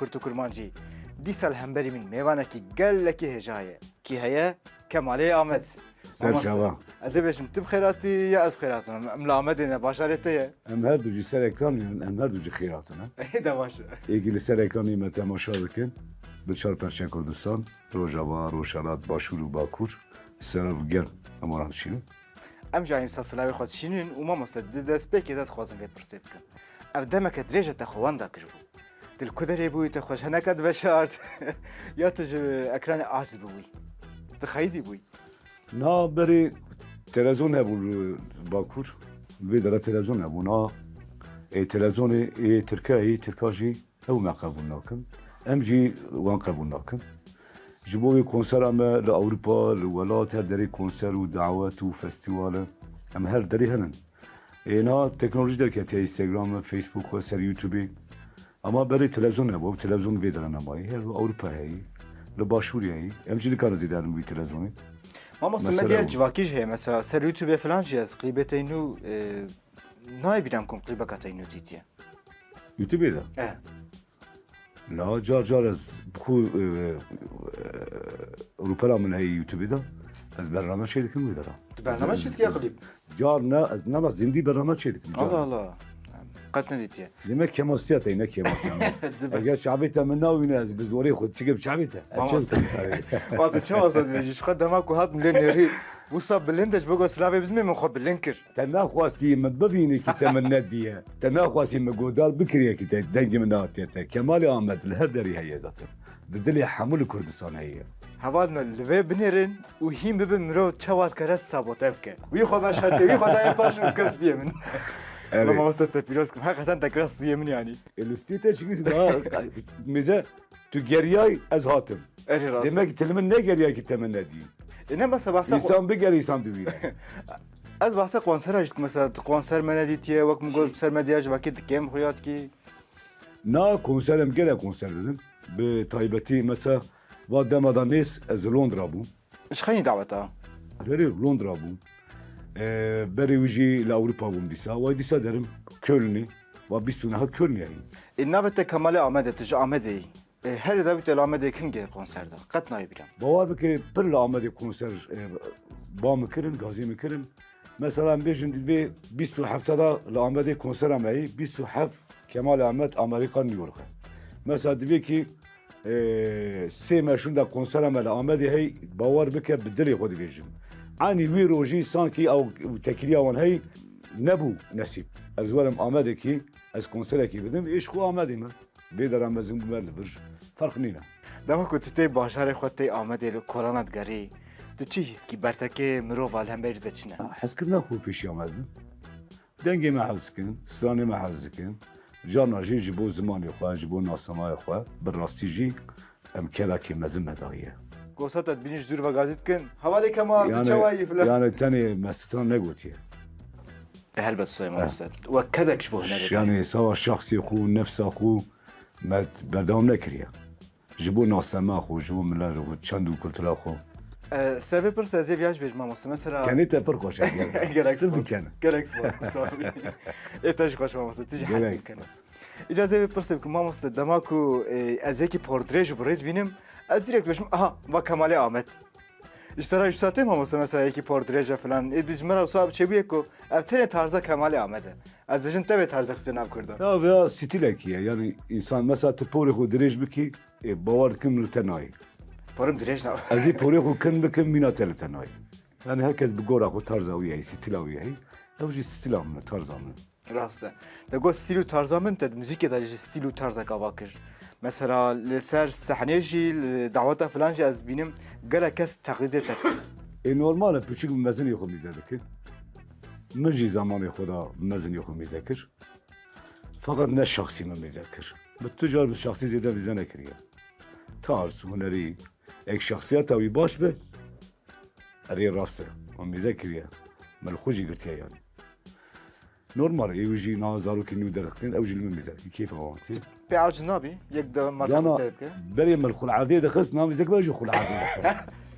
كرتو كرمانجي دي سال همبري من ميوانا كي قال لك هجاية كي هي كمالي آمد سر شوا از بهش تب خیراتی یا از خیراتنا ملامت نه باشارته ام هر دو جی سر اکرانی ام هر دو جی خیراتنا ده باشه یکی لسر اکرانی ما تماشا بکن به چهار پنج کردستان روجاوا روشالات باشور و باکور سراف گرم اما رانشینو ام جایم ساسلاوی خود شینین و ما مستد دست بکی داد خوازم بپرسیم کن اف دمک دریجه تخوان دا کجبو دل کدری بوی تخوش هنکد بشارت یا تج اکران عاجز بوی تخیدی بوی نا بری تلویزیون هبول باکور وی داره تلویزیون هبونا تلویزیون ترکاجی او ما قبول نکن ام جی وان قبول نکن جبوی کنسر ام لأوروبا لولات هر دری کنسر و دعوت و فستیوال ام هر دری هنن اینا تکنولوژی در که اینستاگرام فیسبوک و سر یوتیوبی اما بری تلویزیون نبود تلویزیون وی داره نمایی هر اروپا هایی لباشوری هایی ام جی نکار زیادن وی تلویزیونی ما مثلا مدیا جواکیش هی مثلا سر یوتیوب فلان جاز قلیبت اینو نای بیرم کم قلیبت اینو دیدیه یوتیوبی ده لا جار از بخو اروپا من هی یوتیوبی ده از برنامه شدی کم بیدارم برنامه شدی که قلیب جار نه از نماز زندی برنامه شدی کم الله الله قد ندیدیه demek kemosiyat aynı kemosiyat اگر شعبیت من ناوینه از بزوری خود چیکم شعبیت وقت چه واسط میجیش خود دماغ هات مليونيري وصاب بلندش بقى سلافي بزمي من خب بلنكر تنا خواستی من ببینی که تمنى دیه تنا خواستی مگودار بکریه که دنگ من ناتیته کمال آمد لهر دری هیه ذاته دلی حمل کردستان هیه هوالنا لوی بنرن و هیم ببین مرو چواد کرست سابوته بکه وی خو بشرته وی خدای پاش کس دیه من ما واسطه پیروز کم حقیقتا تکراس دیه من یعنی الوستیته چیزی میزه تو گریای از هاتم demek telimin ne geriye ki temenni değil. Ne mesela bahse İnsan bir geri insan duyuyor. Az bahse konser açtık mesela konser meneditiye vak mı gol konser medyaj vakit kem huyat ki. Na konserim gele konser dedim. Be taybeti mesela vademadan nes az Londra bu. İş khayni davata. Reri Londra bu. Beri uji la Avrupa bu disa. Ve disa derim Köln'i. Ve biz tuna ha Köln yani. İnnavete Kemal'e Ahmet'e tij Ahmet'e. هر داویت الامده کنگه کنسر دا قط نای بیرم باور بکه پر الامده کنسر با میکردن گازی میکردن مثلا بیشتر دیوی 27 دا الامده کنسر امی 27 کمال احمد آمریکا نیویورک مثلا دیوی کی سه ماشون دا کنسر امی الامده هی باور بکه بدلی خود بیشتر عنی وی روزی سانکی او تکلیه آن هی نبود نصیب از ورم آمده کی از کنسر کی بدم ایش خو آمده من بیدارم از این بمرد برش فرق نینه. دما کت تی باشار خود تی آمده ل کرونا دگری. تو چی هست کی برتکه مروال هم برید چنه؟ حس کردن خوب پیشی آمد. دنگی محض کن، سرانی محض کن. جانا جیب زمانی خواه، جیب ناسمای خواه، براستی جی ام کلا کی مزم مدایه. گوسات بینیش دور و گازیت کن. حوالی کمال تو چوایی فلان. یعنی تنی مستان نگوتیه. هل بس ما مستد. وكذا شبه هنا. يعني سواء شخصي خو نفس خو ما بردام نكريه. جبوا ناس ما خو جبوا من لا تشندو قلت له خو. سبب برس زي بياج بيج ما مثلا. كانت فرقوش يعني. جالكس كان. جالكس صافي. إيش خوش ما مست تيجي حد كان. إجازة برس بكم ما مست دماغو أزيكي بوردريج بريد بينم أزيرك بيش وكمالي آمد. اشتراك ساعته ما مثلا یکی پورتریج فلان ادیج مرا صاحب چه بیه کو افتن تارزا کمال آمده از وجن تبع تارزا استناب کردم یا ستیله کیه یعنی انسان مثلا تپوری خود دریج بکی باور کم لتنای پرم دریج نه ازی پوری خود کن بکم مینا تلتنای یعنی هرکس بگوره خود تارزا ویه ستیله ویه اوجی ستیله من تارزا من راسته دگو ستیلو تارزا من تد موزیک داج ستیلو تارزا کاواکر مثلا لسر صحنه جی دعوت فلان جی از بینم گله کس تقلید تتکن نورماله پچیک مزنی خود میذاره مجی زمان خدا مزنی خود میذکر فقط نه شخصی من میذکر به تجارب شخصی زیاده میزنه نکریه تارس هنری یک شخصیت اوی باش به اری راسته و میذکریه ملخوجی گرتیه یعنی نورمال ایوجی نازارو که نیو درختین اوجی لمن میذکر کیف آوانتی بیاج نبی یک دو مرتبه تزکه بري من الخل عادي دخلت نام زك باجي خل عادي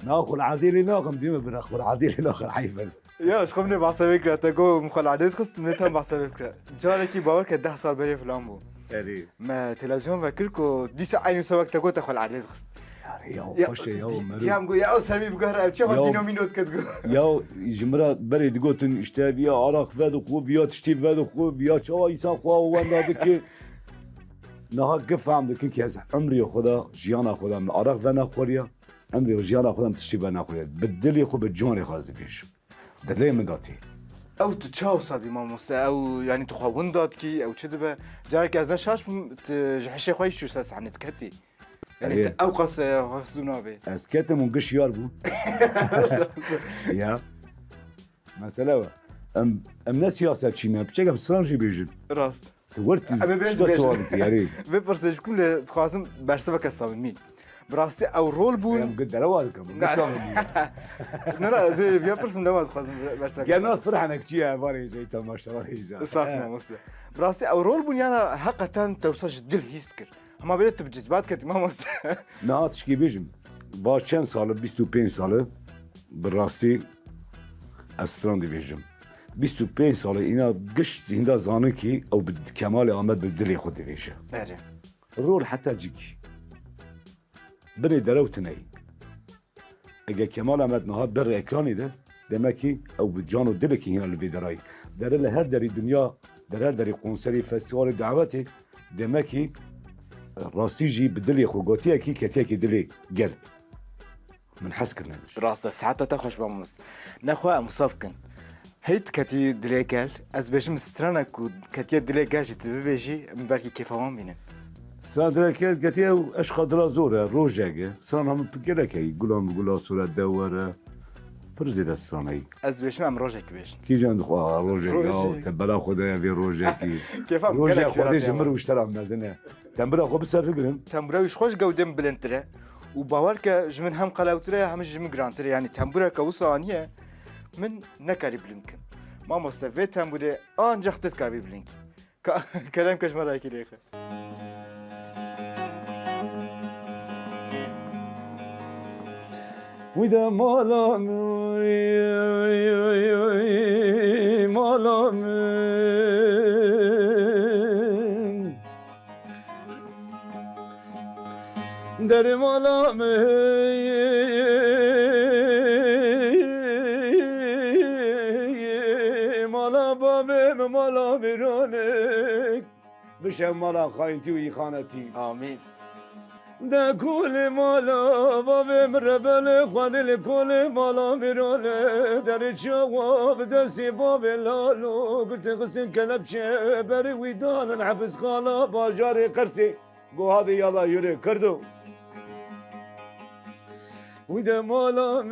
ناخل عادي لي ناقم ديما بناخل عادي لي ناخل حيفل يا اش خمني بحسب فكره تقو مخل عادي خست من تام بحسب فكره جاركي باور ك 10 سال بري فلان بو اري ما تلفزيون فكركو ديس عيني سواك تقول تاخذ العدد خست يا خوش يا تيام قو يا سلمي بقهر ابشي خد دينومينوت كتقول يا جمرة بري تقولن اشتري يا عراق فادو خو يا تشتي فادو خو يا شو انسان خو وانا بك نها قف عم دك كي عمري خدا جيانا خدا من عراق فانا خوريا عمري وجيانا خدا تشتي فانا خوريا بدلي خو بجوني خاز بيش دلي من داتي او تتشاو صابي ماما او يعني تخون داتكي او كذا جارك ازنا شاش جحشي خوي شو ساس عن تكتي يعني او قص دونابي اسكت من قش ياربو يا مثلا ام ناس سياسه تشينا بشكل بسرانجي بيجن راست تورتي شو سوالف يا ريت ببرسج كل تخازم برسبك الصامي براستي او رول بون قد روالكم نرى زي بيا برسم لما تخازم برسبك يا ناس فرحنا كتيا باري جاي تماشا راهي صح ما براستي او رول بون يعني حقا توصج دل هيستكر هما بيت بجذبات كتي ما مست نا تشكي بيجم باش چند ساله 25 ساله براستي استراندي بيجم 25 ساله اینا گشت زنده زانه کی او کمال آمد به دلی خود دیویشه بله رول حتی جیکی بنی دروتنی اگه کمال آمد نهاد بر اکرانی ده دمکی او به جان و دل کی هنا الویدرای در هر دری دنیا در هر دری کنسری فستیوال دعوتی دمکی راستی جی بدلی خو گوتیه کی کتیه کی دلی گل من حس کرنا راست ساعتها تخش بمست نخوا مصابكن هيت كتي دليكال از بيجم سترانك كتي دليكال تبي بيجي من بالكي كيف هم بينن سادركال كتي اش قدر زوره روجاگه سان هم بگلك يقولون صوره دوره فرزيد السراني از بيجم ام روجك بيش كي جان خو روجك تبلا خدها في روجك كيف هم روجك خدي جمر واشترى مازنه تمبرا خو بس فكرم تمبرا وش خوش قودم بلنتره وباورك جمن هم قلاوتره هم جم جرانتره يعني تمبرا كوسانيه من نكاري بلينكن ما مستفيد تمبرا انجح تتكاري بلينك كلام كشمر رايك ليخ وإذا مالام در مالام مالا بابم مالا میرانک بشم مالا خاینتی و ایخانتی آمین ده کل مالا بابم ربل خودل کل مالا میرانه در جواب دستی باب لالو قلت قصن کلبشه بری ویدان حبس خالا باجار قرسی گو هادی یالا یوری کردو وده مالا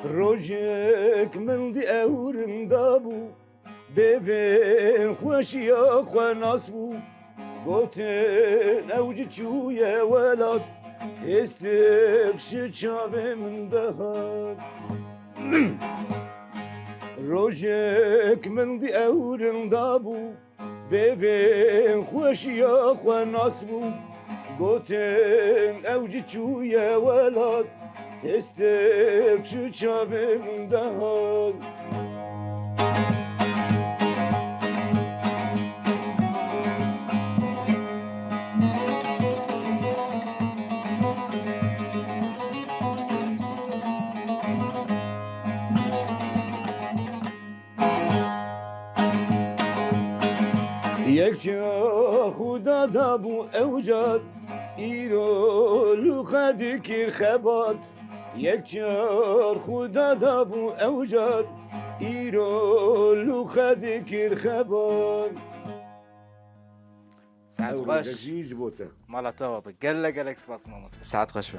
روجك من دي اورن دابو ببين خوشي اخوة نصبو قوتن اوجي چو يا ولد استقشي چابي من دهد روجك من دي اورن دابو ببين خوشي اخوة نصبو قوتن اوجي چو يا ولد استك شو شابم دهال يكشا خدا دابو اوجاد ايرو لو خدك خبات یک چار خدا دابو اوجار ایرو لو خدی کیر خبر ساعت خوش مالتا بقلق سپاس ماموستا ساعت خوش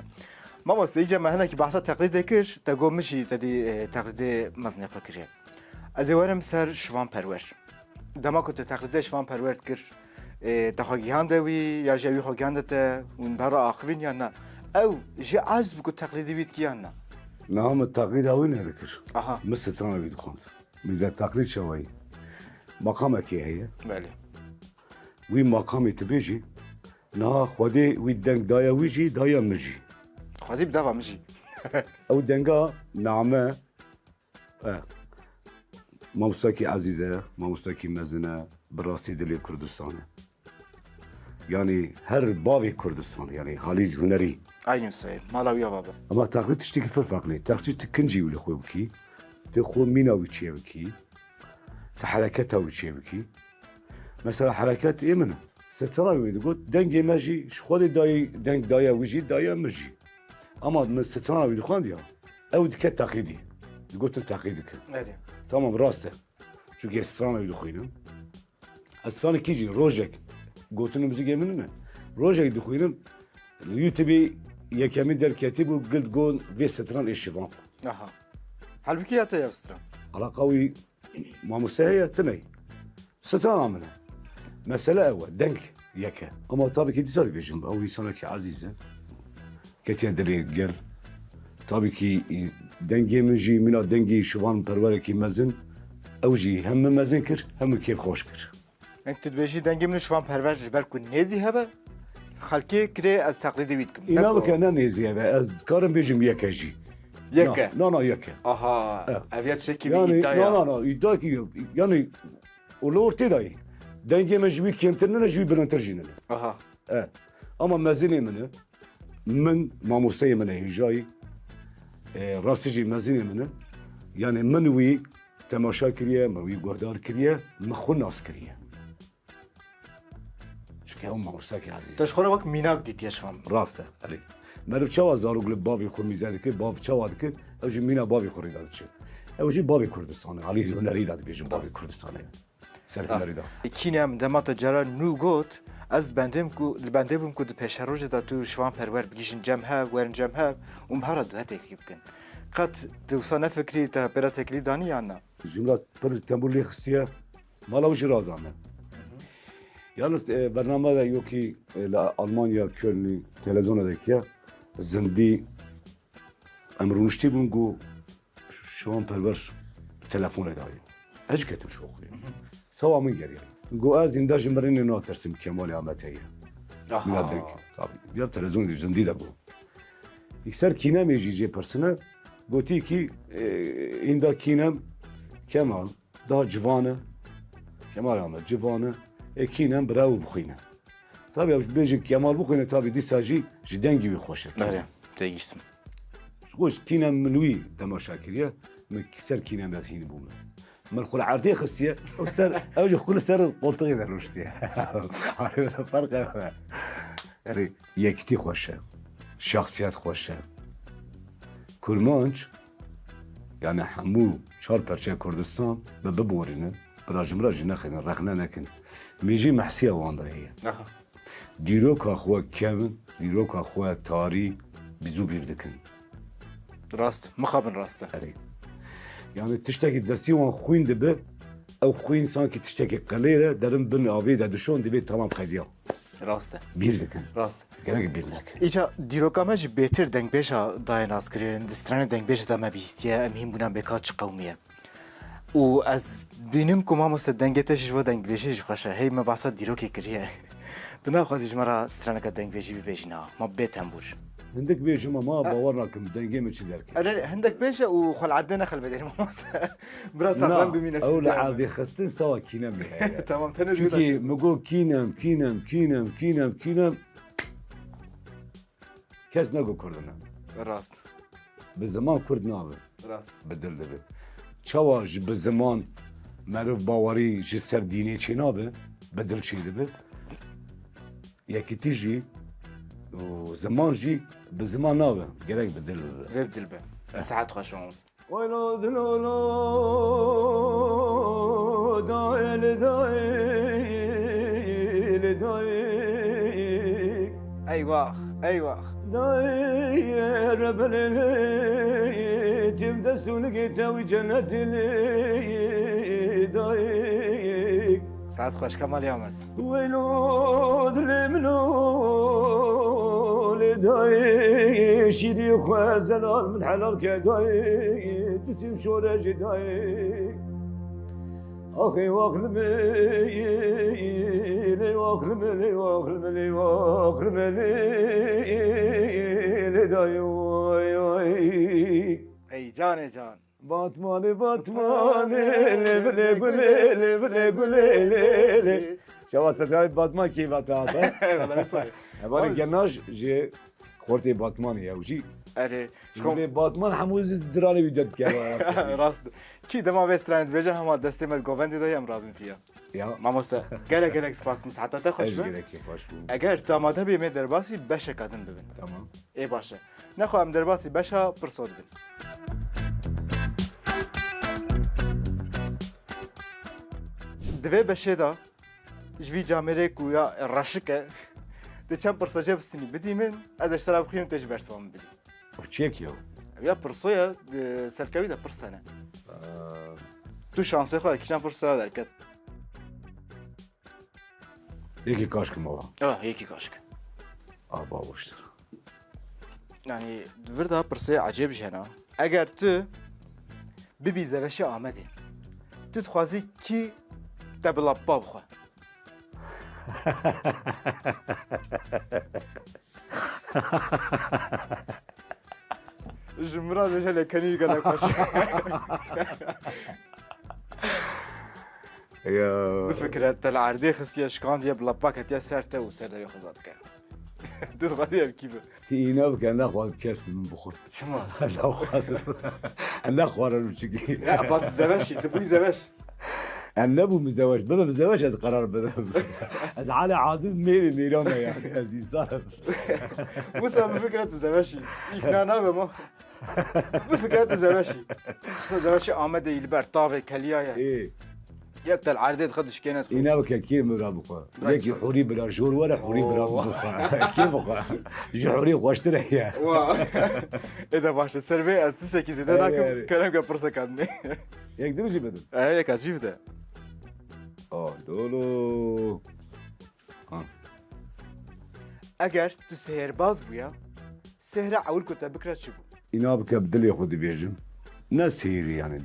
ماموستا ایجا ما هنا کی بحثا تقلید کش تا گم مشی تدی تقلید مزنی خو کریه از وارم سر شوان پرورش دما کت تقلید شوان پرورد کر تخاگیان دوی یا جوی خاگیان دته اون برا آخوین یا نه او جي عاجز بكو تقليدي بيت كيانا نعم التقليد هاوين هذكر اها مستران بيد خانت ميزا التقليد شوي مقامك هي بله وي مقامي تبيجي نا خودي وي دنگ دايا ويجي دايا مجي خوازي بدافع مجي او دنگا نعمه ماموستاكي عزيزة ماموستاكي مزنة براستي دلي كردستانه يعني هر بابي كردستان يعني هاليز هنري aynı sayı Malawi baba اما تقليد تشتكي فرق لي تقليد تكنجي ولا خوي بكي تخو مينا وتشي بكي تحركتها وتشي بكي مثلا حركات ايمن ستراوي تقول دنجي ماجي شخودي داي دنج دايا ويجي دايا مجي اما من ستراوي دخان ديا او ديك تقليدي قلت تقليدك evet تمام راسته شو كي ستراوي دخينم الستراني كيجي روجك قلت له بزي مننا روجك دخينم اليوتيوب يكمل در كاتب وقلت جون في ستران ايش فان aha halbuki yata yavstra على قوي ما مستهية تمي ستران عمله مسألة أول دنك يكا أما طبعا كي تسالي في جنب أو يسالك عزيزة كتير دري قال طبعا كي دنجي منجي منا دنجي شوان بروري كي مزن أو جي هم مزن كر هم كيف خوش كر انت تبيشي دنگی من شوان پرورش جبر کن نزی هبه خالکی کره از تقلیدی بید کم إنا بكنا نيزي هذا كارم بيجم يكا جي یکه لا يكا aha eviyat şeki bir يعني iddia ya لا يداك يعني ولو ارتداي دنجي مجوي كيمترنا جوي بلانترجينا aha اما مزيني منه من ماموسي منه هجاي راستجي مزيني منه يعني منوي تماشا كريه منوي قردار كريه مخو ناس كريه شو كي هم ماموساكي عزيز تشخوره وقت میناک دیت یشوان راسته علي مرف چوا زارو قلب بابي خو ميزاد كي باب چوا دك اوجي مينا بابي خو ريداد چه اوجي بابي كردستان علي هنري داد بيجم بابي كردستان سر هنري داد کینم دمات جرا نو گوت از بندم کو بندم کو د پشروج دا تو شوان پرور بگیشن جمها ورن جمها اون بهرا دو هته کی بکن قط دوسانه فکری تا برا تکلی دانی یانا جملات بر تمبولي خسيه مالا وجي رازانه Yalnız برنامه da yok ki Almanya Köln'ü televizyondaki ya zindi emrunuşti bungu şu an perver telefon edayım. Hiç ketim şu okuyayım. Savamın geriye. Go az inda jimberini no tersim Kemal Ahmet'e. Miladdek tabii. Ya televizyon zindi de bu. İkser kinem ejice persine goti ki inda kinem Kemal da civanı Kemal Ahmet civanı اكينم براو بخينا طبعا بيجي كمال بخينا طبعا دي ساجي جدان جوي خوشه نعم تيجسم خوش كينا منوي تماشا كريا من كسر كينا ماسين بوم من خل عرضي خسيه او سر اوجه كل سر قلطي دروشتي فرق يعني يكتي خوشه شخصيات خوشه كرمانج يعني حمو شار برشا كردستان ببورينا براجم راجي ناخذ رغنا نكن ميجي محسيه واندا هي aha ديروك اخوا كيفن ديروك اخوا تاري بزو بيردكن راست مخابن راسته علي يعني تشتكي دسي وان خوين دبه او خوين سانكي تشتكي قليله درم بن ابي دشون دبي تمام قضيه راسته بيردكن راست كانك بيرنك ایجا دیروکامه جی بهتر دنگ بیشا دایناس کردن دستران دنگ بیش دام بیستیه امهم بودن بکات قومیه و از بینم که ما مست دنگتش و دنگ بیشش خوشه هی ما بحث دیروکی کریه دنا خوازیش مرا استرانه که دنگ بیشی بیشینا ما بیتم بور عندك بيش ما باورناكم دنجي من شي درك أنا عندك بيشا وخل عدنا خل بدري ما براس أغلام بمين او العادي خستن سوا كينام تمام تنجم كي مقول كينام كاس نقول كردنا راست بالزمان كرد نابه راست بدل دبه چاواج بالزمان معروف باوري جسر ديني چي نابه بدل چي دبه يكي تيجي وزمان جي بالزمان نابه قريك بدل غير دلبه ساعات خوش ونص وينو دلولو دايل أيوة داير بللي جم دستونك تاوي جنتي دايك ساعات خوش كمال يامد ويلو دلمنو والداي شيري وخزلال من حلال كداي تتم شورة جداي أخي واخلمي لي واخلمي لي واخلمي لي واخلمي لي داي ای جان جان باتماني باتماني لي بلي بلي لي بلي بلي لي شو استدعي باتمان كيف هذا والله صحیح هذا جناش جي خورتي باتمان يا وجي اره شكون باتمان حموز دراني ويدت كذا راست کی دما وسترند بجا هم دستمت گووندی دایم رازم فیا يا ماموستا گله سپاس مساعدت خوش ايش به كذا كيف واش اگر داماده بیم درباسی بشه کدن ببین تمام ای باشه نخواهم درباسی بشه پرسود بین دوی بشه دا جوی جامره کویا رشکه ده چند پرساجه بستنی بدی من از اشترا بخیم تش برسوام بدی وتشيك يو یا پرسویا سرکوی دا پرسنه تو شانسه خواه کشان پرسرا درکت يكي كاشك موا یکی کاشک ابا وشتر yani virda pırsı acayip jena. Eğer tu bibi zeveşi Ahmet'i tu dixwazî ki te bila bav xwe. Ji miran veje lekenî gele xweş. يا Bifikre te li erdê xistiye şikandiye bila bak hetiye ser te û ser devê xwe dike. Tu dixwazî ev kî be? تينا كان اخوان كرسي من بخور Çima? لا خاطر انا اخوان المشكي Ya bat zeveşi, tu bûyî zeveş. انا ابو مزواج بلا مزواج هذا قرار بدا هذا على عاطف ميري ميرانا يعني هذه صار Musa bifikre tu zeveşi. İkna nabe ma. Bifikre tu zeveşi. Tu zeveşi Ahmet İlber tavê keliyaya. ايه Yek tel erdê dixwe dişkêne dixwe. ينابك كيف مرا بخوا ليك حوري بلا جور ولا حوري بلا بخوا كيف بخوا جحوري خواشتر هي Ede başta servê ez tişekî zêde nakim kerem ke pirsa kadinê. ياك دروجي بدل Yek ez jîv de. اه دولو Eger tu sehirbaz bûya, sehra ewil ku te bikre çi bû? ينابك بدل ياخذ بيجم نسيري يعني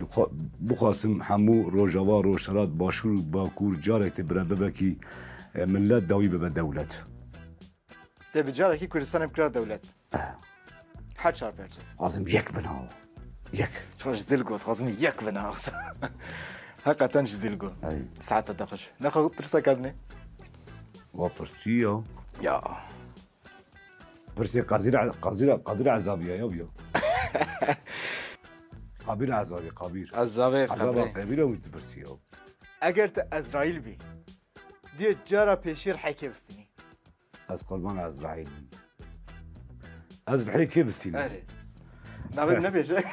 بخاسم حمو روجاوا روشرات باشور باكور جارك تبرا ببكي ملات داوي ببا دولت Te bi carekî Kurdistanê bikira dewlet. Her çarpêrçe. عاصم يك بناو يك Çi ji dil got, xwazim yek vina. Heqeten ji dil got. اي Saete te xweş. Nexwe pirsa kadinê? وابرسيو Ya. برسي قادر عذابيا يا بيو قابير عذابي قابير Ez zavê عذاب xebrê. قابير وتبرسيو Eger te Ezraîl bî, diye cara pêşîr hekê bistînî. از قربان عزرائيل ازرحي كيف السينما Erê. Navê ne bêje?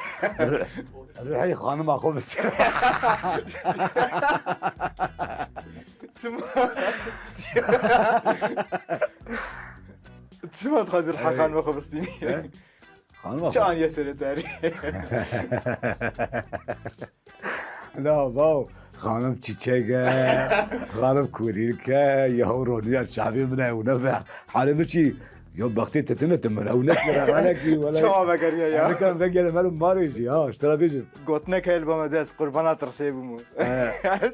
روحي خانم اخو بس Çima dixwazî rihexan me xwe bistînî? خانم Çi اخو aniye serê te erê? لا باو خانم تشيتشيغا خانم كوريكا يهوروني الشعبي من ونفع حالي شي يوم بختي تتنت من او نكر عليكي ولا Çima vegeriye انا ya. كان بقى مالو ماريجي ها اشترى بيجي Gotnek el bama ez qurbana tirsê bûm.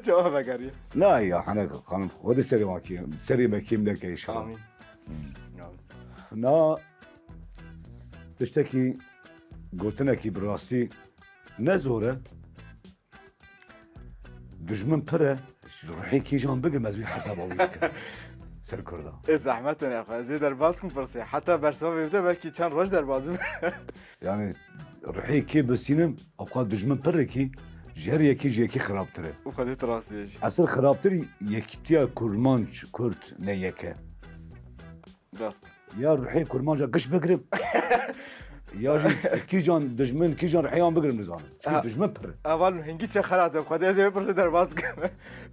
Çima vegeriye. لا يا انا خانم خذ السري ماكي سري ماكي لك ان شاء الله Amin. نا تشتكي قلت لك براسي نزوره دجمن بره روحي كي جان بقى مزوي حساب وياك سر كردا زحمتن ya xwe. Ez ê derbas kim pirsê. Heta bersivavê bide belkî çend roj derbazim. يعني روحي كي بسينم اوقات دجمن بره كي جري كي جي كي خرابتره û xwedî tu rastî jî. اصل خرابتري يكتيا كرمانش كرت نيكه Rast. يا روحي كرمانجا قش بقرب يا جي كي جان دجمن كي جان رحيان بقرب نظام دجمن بره Eval hingî çe xelat em. Xwedî ez ê pirsê derbas bikim.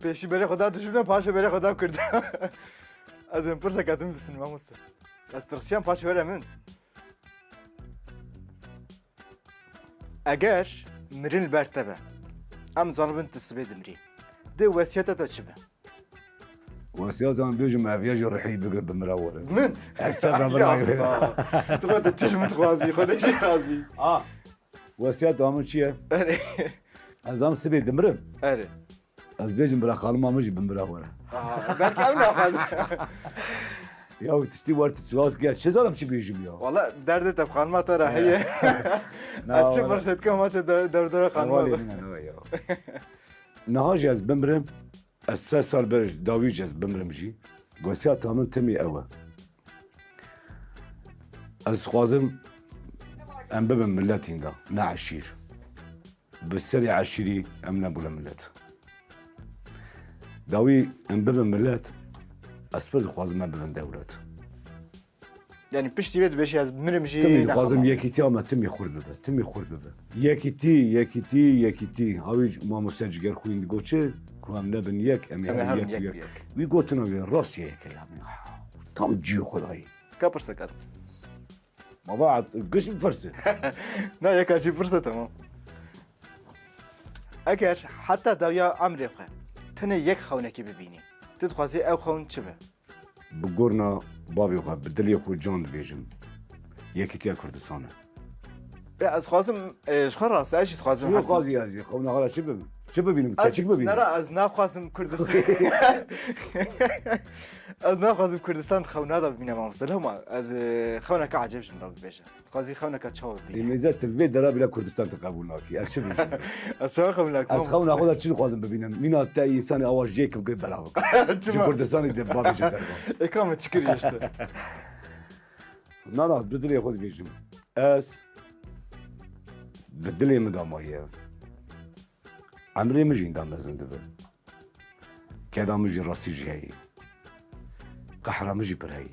Pêşî berê xwe da dijîne paşê berê xwe da kird. Ez ê pirsa ketim bisin mamoste. Ez tirsiyan paşê were min. Eger mirin li ber te be, em zanibin tu sibê dimrî. Dê wesiyeta te çi be? وسيادة بيجي مع فياج الرحي بقرب بالمراورة من؟ أكثر من يا اسطى تقعد تشم تخوازي خذ شي رازي وسيادة من شيء اري أزام سبي دمرم اري از بیشم برای خانم ما مجی بالمراورة بلكي او ناخذ يا تشتي ورد سوالف قاعد شو زلمه شي بيجي يا والله دردت بخانما ترى هي اتشي فرصتكم ما دردره خانما نهاجي از بمرم از 3 سال برج داویج از بمرم جی گوسیا تامن تمی اوه از خوازم ام ببن ملتين دا نعشير بالسري عشيري ام نبولا ملت داوي ام ببن ملت اسفل خوازم ام ببن دولت يعني بشتي بيت باش منم جي تمي خوازم يكيتي اما تمي خورد ببه تمي خورد ببه يكيتي هاوي ما مسجل خوين دگوچه كوام نبن يك ام يك وي گوتنو راس يك يعني تام جي خداي كبر سكت ما بعد قش بفرسه لا يك شي فرصه تمام اگر حتى داويا عمري خو تنه يك خونكي ببيني تدخوازي او خون چبه بقورنا بابي خو بدل يخو جون بيجم يكيتي كردستان از خوازم خلاص ايش تخوازم شو قاضي هذه خونا غلا شو ببينم كاتشك ببينم نرى از ناخوازم كردستان از ناخوازم كردستان خونا دا ببينم مامستلهم از خونك عجبش من رب بيشه تخوازي خونك تشاو ببينم ميزات الفيد درا بلا كردستان تقابلناكي از شو بيجم از شو خونك از خونا غلا شنو خوازم ببينم مين تا انسان اواج جيك بقى بلا جو كردستان دي بابي جدا اكام تشكري işte لا بدل ياخذ بيجم اس بدل مدامايه عمري مجين دام لازم دبل كذا مجي راسي جاي قحرة مجي برهي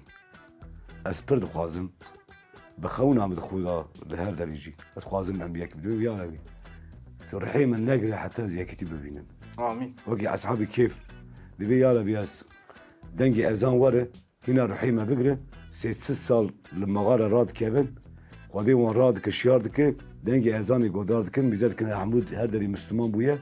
اسبرد خوازم بخون عم دخولا لهر دريجي خوازم عم بياك بدو يا ربي ترحي من نقري حتى زي كتب بينم امين وقي اصحابي كيف دبي يا ربي اس دنجي اذان ورا هنا رحيمه بقرا 6 سال لما غار راد كابن خدي وان راد كشيار دك دنجي اذاني قدار دكن بيزاد كن حمود هر دري مسلمان بويا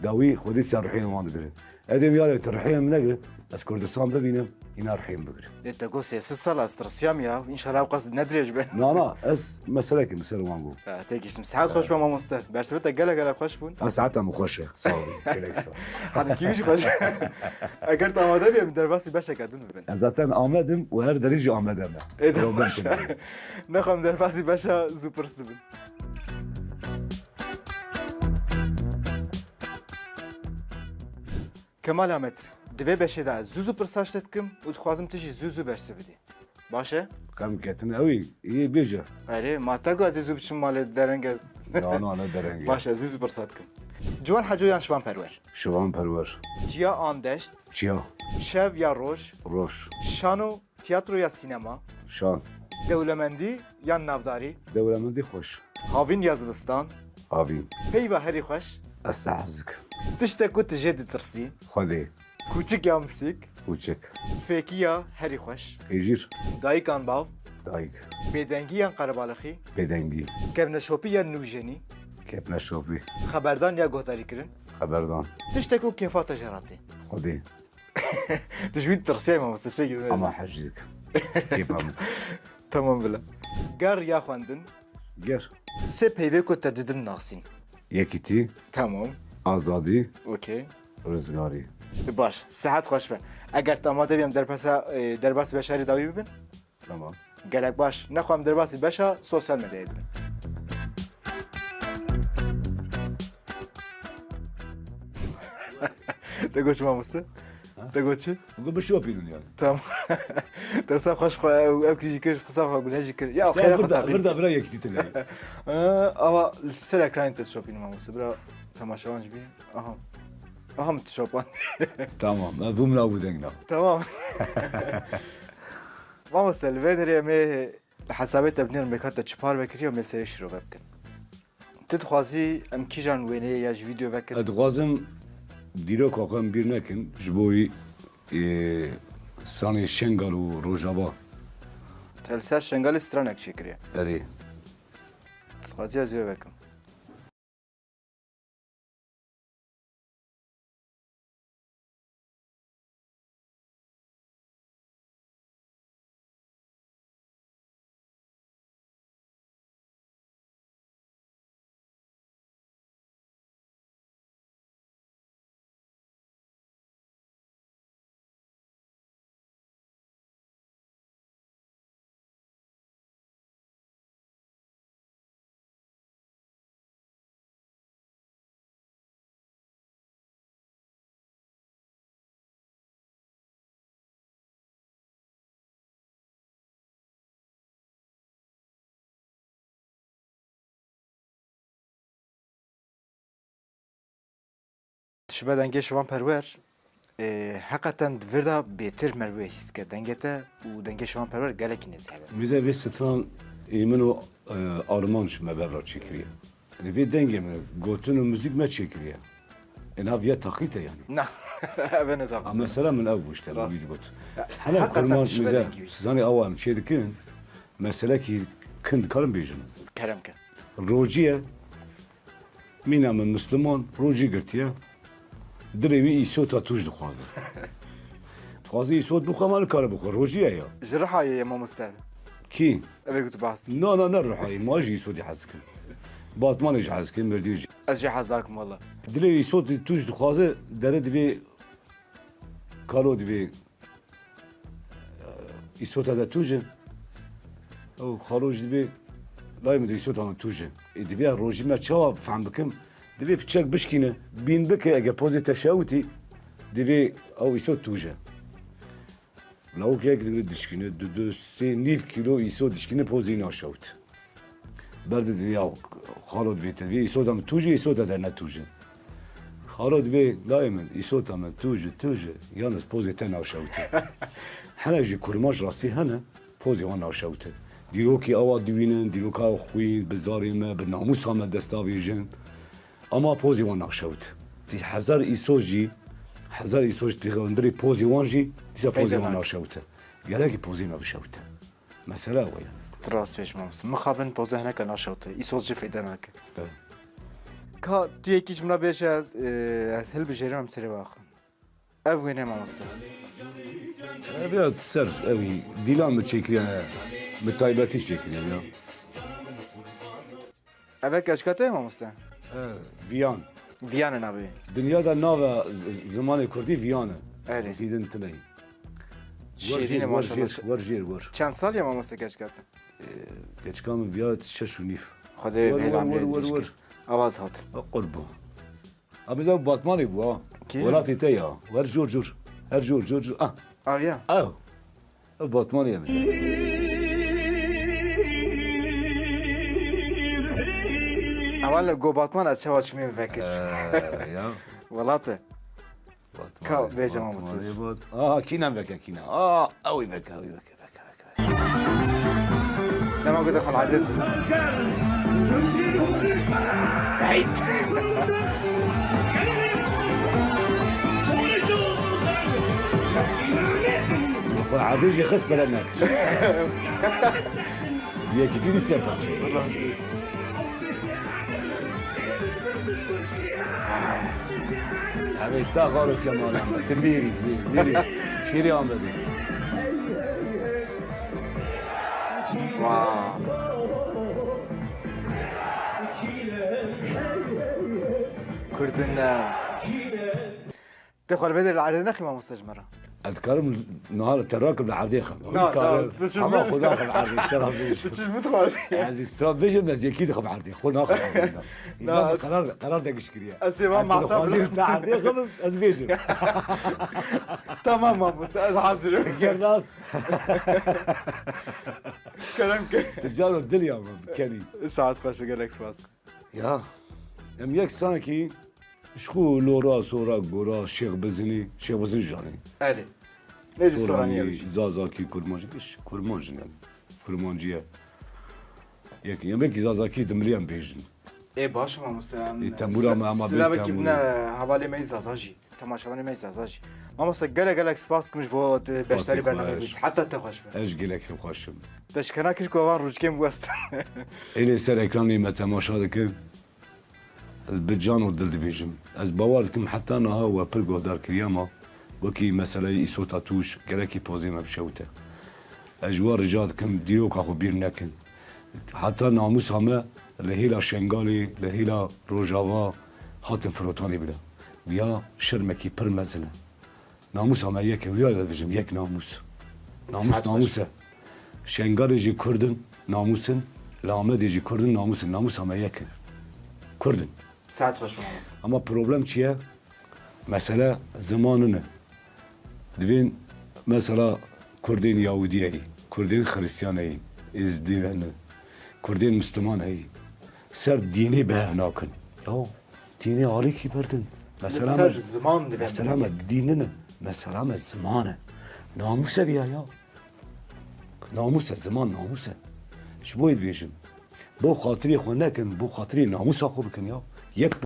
داوي خدي سر رحيم وان بقرا ادم يا ربي ترحيم من نقرا اس كردستان ببينم هنا رحيم بقرا انت قول 6 سال استرسيام يا ان شاء الله قصد ندريج به لا اس مسألة مسألة وانجو تيجي مساعد خوش ما مستر برسبت قال خوش بون ساعتها مخوشه صاوي هذا كيفش خوش اگر تو آماده بیم در باسی باشه کدوم ببین zaten آمدم و هر دریجی آمدم نخوام در باسی باشه زوپرست بین کمال احمد دوی بشه ده زوزو پرساشتت کم و خوازم تجی زوزو برسه بدی باشه كم كاتن قوي ايه بيجا آره ما تاگو از زوزو بچم مال درنگ لا انا درنگ باشه زوزو پرسات کم جوان حجویان شوان پرور شوان پرور جیا آندشت چیا شو یا روش روش شانو تیاترو یا سینما شان دولمندی یا نافداری دولمندی خوش هاوین یا زوستان آبی پیوه هری خوش استعزك تشتكو تجد ترسي خدي کوچک یا مسیک وچك فیکی یا هری خوش يجير دایکان باو دايك بیدنگی یا قربالخی بدنگي کبنشوپی یا نوجنی كيف نشوفي خبردان یا گهداری کرن خبردان تشتكو كيفات جراتی خدي تجوید ترسي ما مستشي اما حجزك كيف عملت تمام بلا قار یا خواندن جر سه پیوه کو تدیدن ناسین يكيتي تمام آزادي اوکی رزقاري باش صحت خوش به اگر تماده بیم در باس بشری داوی ببین تمام گلک باش نخوام در باسی بشا سوسیال مدیا ببین تقول شو ما مسته تقول شو قبل شو بينون يعني تمام تصاف خوش خو او كي يجيك خصاف اقول هاجي كر يا خير بردا برا يكيتي تلاقي اما السنه كانت تشوبين ما مسته برا تماشاوانج بي اهم تشوبان تمام بومنا ودنگنا تمام ما مسته الفيدري مي حسابات ابنير مكات تشبار بكري ومسير شروع بكن تدخوازي ام كيجان ويني يا فيديو بكن ادغازم دیرو کاغم بیر نکن جبوی سانی شنگال و روجابا تلسر شنگال استرانک شکریه اری تخوازی از یو بکن شبه دنگه شوان پرور حقیقتا دوردا بهتر مروه هست که دنگته و دنگه شوان پرور گلکی نزهبه میزه وی ستران ایمن و آرمانش مبرا چکریه وی دنگه من گوتن و موزیک ما چکریه اینا ویا تاقیته یعنی نه اوه نتاقیته اما مثلا من او بوشتر راست. وید گوت حالا حقیقتا کرمان تشبه میزه دنگی وی. سزانی اوام چه دکن مثلا کی کند کارم بیجن کرم که روجیه مینا من مسلمان روجی گرتیه دروی ایسو تا توش دخوازه خوازه ایسو بخواه من کار بخور روجیه یا جرحایه یا ما مستوى کی؟ اوه گوتو باست نه نه نه روحایی ما جی ایسو دی حز کن باتمانش حز کن مردی جی از جه حزاکم والله دلی ایسو دی توش دخوازه داره دوی کارو دوی ایسو تا ده توشه او خاروش دوی لایم دی ایسو تا من توشه دوی روجی ما چاوا فهم بکم دوی بچک بشکینه بین بکه اگه پوزی تشاوتی دوی او ایسو توشه لو که یک دشکینه دو سه نیف کیلو ایسو دشکینه پوزی ناشوت برد دوی او خالو دوی دوی ایسو تا من توشه ایسو تا نه توشه خالو دوی لایمن ایسو تا من توشه یانس پوزی تا ناشوته هنه جی کرماش راستی هنه پوزی وان ناشوته دیروکی آوا دوینن دیروکا خوین بزاری ما به ناموس هم دستاویجن اما پوزی وان ناشوت دی هزار ایسوج تیغندری پوزی وان جی دیسا پوزی وان ناشوته گلکی پوزی ما بشوته مسئله ویا تراست فيش مامس مخابن بوزه هناك ناشوته يسوز جي فيدا هناك كا تي يكيش منا بيش از هل بجيرم سري واخن اف وين مامس بیا سر اوی دیلان متشکریه متایبتی شکریه بیا اول كاشكاته مامس ویان فيانا نابي دنیا دا ناو زمان کردی ویانه اري دیدن تلی شيرين ما شاء الله ورجیر چند سال يا مامس كاشكاته گچکام بیاد شش و نیف خدای ور بهلام ور ور بيدش آواز هات قربو ابزا باتمانی بوا کی؟ ولاتی تیا ور جور هر جور آويا او باتمانی ابزا اول جو باتمان از شواش مين فكر یا ولاته كاو بيجا ما مستش کینا بکه کینا اوی بکه ده ما قلت ادخل عديد عيد عادش يخص بلدناك يا كتير سبب شيء والله سيش حبيبي تاخر كمان تميري ميري شيري عمري واو كردن تدخل بدل العدد نخي ما مستجمرة اذكر نهار التراكب العريقه لا اما خذ اخذ عريق ترى تشوف مدخل عزيز ترى فيجن بس اكيد خذ عريق خذ اخذ لا قرار دقش كريا اسيما مع صبر تاع عريق از فيجن تمام ما مستاذ حاضر غير ناس كلامك تجارو الدنيا كاني ساعات خوش قالك سواس يا ام یک سنه کی شخو لورا سورا گورا شیخ بزنی جانی اري نجي سورانية سورانی بيجي زازاکی کرمانج نه کرمانجیه یکی زازاکی دمریم بیجن ايه باش ما مستاذ تمورا ما سلابك ابنا حوالي ميز زازاجي تماشاواني ميز زازاجي ما مستاذ قالك سباس مش بو بشتري برنامج بس حتى تخش اش گلک خوشم تشكنا كيش كوان روجكم وست ایلی سر اکرانی ما تماشا دکن از بجان و دل دبیجم از باور کم حتی نها و پرگو دار کریاما وکی مسئله ایسو تاتوش گلکی پوزی ما بشوته اجوار رجاد کم دیروک آخو بیر نکن حتی ناموس همه لهیلا شنگالی لهیلا روجاوا حاتم فروتانی بلا بیا شرمکی پر مزنه ناموس همه یک ویا دبیجم یک ناموسه شنگالی جی کردن ناموسن لامدی جی کردن ناموس همه یک کردن ساعت خوش ما مستاذ اما پروبلم چیه؟ مسئله زمانه دوین مثلا کردین یهودی ای کردین خریستیان ای از دیوانه کردین مسلمان ای سر دینی به ناکن یا دینی عالی کی بردن لسر زمان دبن مثلا ما دیننه مثلا ما زمانه ناموسه بیا یا ناموسه زمان ناموسه شو بوید ویژن بو خاطری خو نکن بو خاطری ناموسه خو بکن یا یک